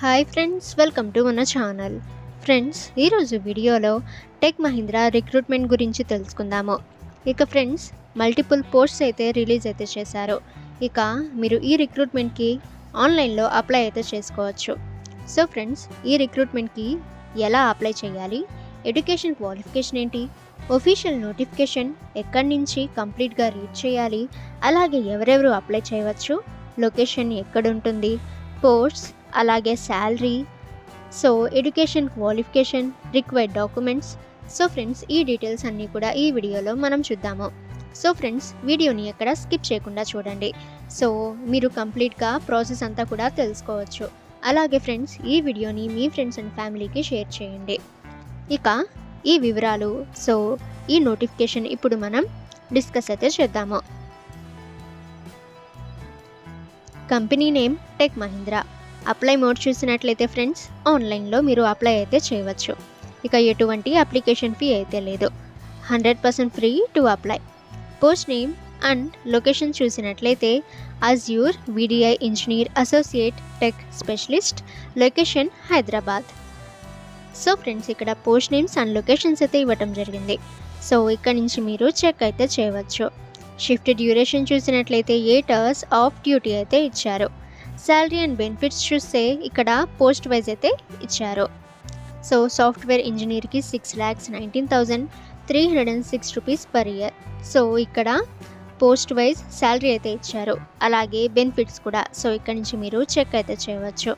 Hi friends, welcome to మన channel. Friends, ఈరోజు వీడియోలో టెక్ మహీంద్రా రిక్రూట్మెంట్ గురించి తెలుసుకుందాము. ఇక ఫ్రెండ్స్, మల్టిపుల్ పోస్ట్స్ అయితే రిలీజ్ అయితే చేశారు. ఇక మీరు ఈ రిక్రూట్మెంట్కి ఆన్లైన్లో అప్లై అయితే చేసుకోవచ్చు. సో ఫ్రెండ్స్, ఈ రిక్రూట్మెంట్కి ఎలా అప్లై చేయాలి, ఎడ్యుకేషన్ క్వాలిఫికేషన్ ఏంటి, ఒఫీషియల్ నోటిఫికేషన్ ఎక్కడి నుంచి కంప్లీట్గా రీడ్ చేయాలి, అలాగే ఎవరెవరు అప్లై చేయవచ్చు, లొకేషన్ ఎక్కడుంటుంది, పోస్ట్స్, అలాగే salary, so education qualification, required documents. So friends, ఈ డీటెయిల్స్ అన్నీ కూడా ఈ వీడియోలో మనం చూద్దాము. సో ఫ్రెండ్స్, వీడియోని ఎక్కడ స్కిప్ చేయకుండా చూడండి. సో మీరు కంప్లీట్గా ప్రాసెస్ అంతా కూడా తెలుసుకోవచ్చు. అలాగే ఫ్రెండ్స్, ఈ వీడియోని మీ ఫ్రెండ్స్ అండ్ ఫ్యామిలీకి షేర్ చేయండి. ఇక ఈ వివరాలు, సో ఈ నోటిఫికేషన్ ఇప్పుడు మనం డిస్కస్ అయితే చేద్దాము. Company name tech Mahindra. Apply mode చూసినట్లయితే ఫ్రెండ్స్, ఆన్లైన్లో మీరు అప్లై అయితే చేయవచ్చు. ఇక ఎటువంటి అప్లికేషన్ ఫీ అయితే లేదు. 100% free to apply. Post name and location చూసినట్లయితే Azure VDI engineer associate tech specialist, location Hyderabad. So friends, ఇక్కడ పోస్ట్ నేమ్స్ అండ్ లొకేషన్స్ అయితే ఇవ్వటం జరిగింది. సో ఇక్కడ నుంచి మీరు చెక్ అయితే చేయవచ్చు. షిఫ్ట్ డ్యూరేషన్ చూసినట్లయితే 8 hours ఆఫ్ డ్యూటీ అయితే ఇచ్చారు. శాలరీ అండ్ బెనిఫిట్స్ చూస్తే ఇక్కడ పోస్ట్ వైజ్ అయితే ఇచ్చారు. సో సాఫ్ట్వేర్ ఇంజనీర్కి 6,19,306 రూపీస్ పర్ ఇయర్. సో ఇక్కడ పోస్ట్ వైజ్ శాలరీ అయితే ఇచ్చారు, అలాగే బెనిఫిట్స్ కూడా. సో ఇక్కడ నుంచి మీరు చెక్ అయితే చేయవచ్చు.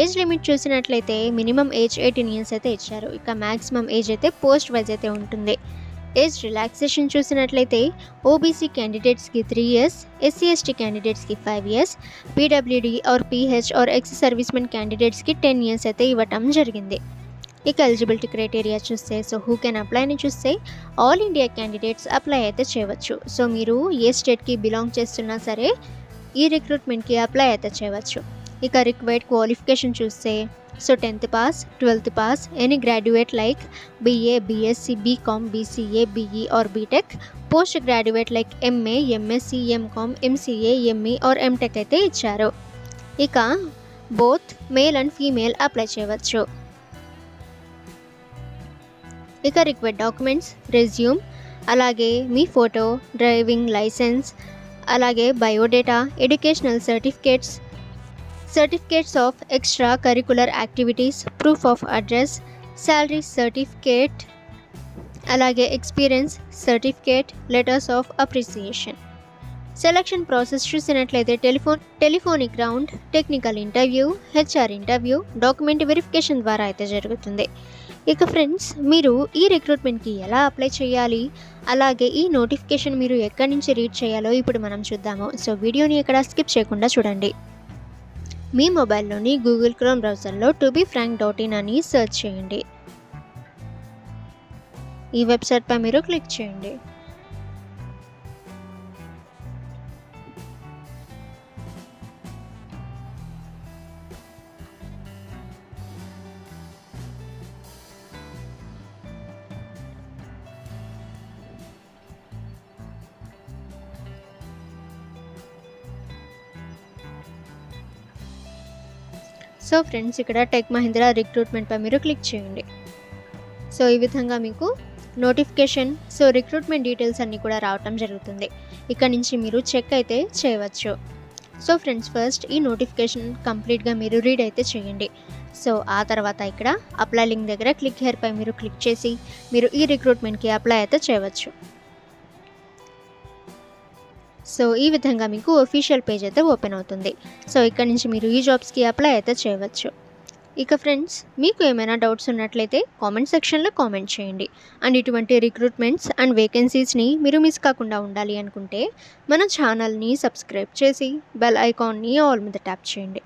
ఏజ్ లిమిట్ చూసినట్లయితే మినిమం ఏజ్ 18 years అయితే ఇచ్చారు. ఇక మ్యాక్సిమం ఏజ్ అయితే పోస్ట్ వైజ్ అయితే ఉంటుంది. ఏజ్ రిలాక్సేషన్ చూసినట్లయితే ఓబీసీ క్యాండిడేట్స్కి 3 years, SC/ST క్యాండిడేట్స్కి 5 years, PWD or PH or ex servicemen క్యాండిడేట్స్కి 10 years అయితే ఇవ్వటం జరిగింది. ఇక ఎలిజిబిలిటీ క్రైటీరియా చూస్తే, సో హూ కెన్ అప్లై అని చూస్తే ఆల్ ఇండియా క్యాండిడేట్స్ అప్లై అయితే చేయవచ్చు. సో మీరు ఏ స్టేట్కి బిలాంగ్ చేస్తున్నా సరే ఈ రిక్రూట్మెంట్కి అప్లై అయితే చేయవచ్చు. ఇక రిక్వైర్డ్ క్వాలిఫికేషన్ చూస్తే, so 10th pass, 12th pass, any graduate like BA, BSc, BCom, BCA, BE or BTech, post graduate like MA, MSc, MCom, MCA, ME or MTech అయితే ఇచ్చారు. ఇక both male and female apply చేయవచ్చు. ఇక required documents, resume, అలాగే మీ photo, driving licence, అలాగే biodata, educational certificates of extra curricular activities, proof of address, salary certificate, అలాగే experience certificate, letters of appreciation. Selection process చూసినట్లయితే telephonic round, technical interview, HR interview, document verification ద్వారా అయితే జరుగుతుంది. ఇక friends, మీరు ఈ రిక్రూట్మెంట్కి ఎలా అప్లై చేయాలి, అలాగే ఈ నోటిఫికేషన్ మీరు ఎక్కడి నుంచి రీడ్ చేయాలో ఇప్పుడు మనం చూద్దాము. సో వీడియోని ఎక్కడ స్కిప్ చేయకుండా చూడండి. మీ మొబైల్లోని గూగుల్ క్రోమ్ బ్రౌజర్లో tobefrank.in అని సెర్చ్ చేయండి. ఈ వెబ్సైట్పై మీరు క్లిక్ చేయండి. సో ఫ్రెండ్స్, ఇక్కడ టెక్ మహీంద్రా రిక్రూట్మెంట్పై మీరు క్లిక్ చేయండి. సో ఈ విధంగా మీకు నోటిఫికేషన్, సో రిక్రూట్మెంట్ డీటెయిల్స్ అన్నీ కూడా రావటం జరుగుతుంది. ఇక్కడ నుంచి మీరు చెక్ అయితే చేయవచ్చు. సో ఫ్రెండ్స్, ఫస్ట్ ఈ నోటిఫికేషన్ కంప్లీట్గా మీరు రీడ్ అయితే చేయండి. సో ఆ తర్వాత ఇక్కడ అప్లై లింక్ దగ్గర క్లిక్ హియర్పై మీరు క్లిక్ చేసి మీరు ఈ రిక్రూట్మెంట్కి అప్లై అయితే చేయవచ్చు. సో ఈ విధంగా మీకు ఒఫీషియల్ పేజ్ అయితే ఓపెన్ అవుతుంది. సో ఇక్కడ నుంచి మీరు ఈ జాబ్స్కి అప్లై అయితే చేయవచ్చు. ఇక ఫ్రెండ్స్, మీకు ఏమైనా డౌట్స్ ఉన్నట్లయితే కామెంట్ సెక్షన్లో కామెంట్ చేయండి. అండ్ ఇటువంటి రిక్రూట్మెంట్స్ అండ్ వేకెన్సీస్ని మీరు మిస్ కాకుండా ఉండాలి అనుకుంటే మన ఛానల్ని సబ్స్క్రైబ్ చేసి బెల్ ఐకాన్ని ఆల్ మీద ట్యాప్ చేయండి.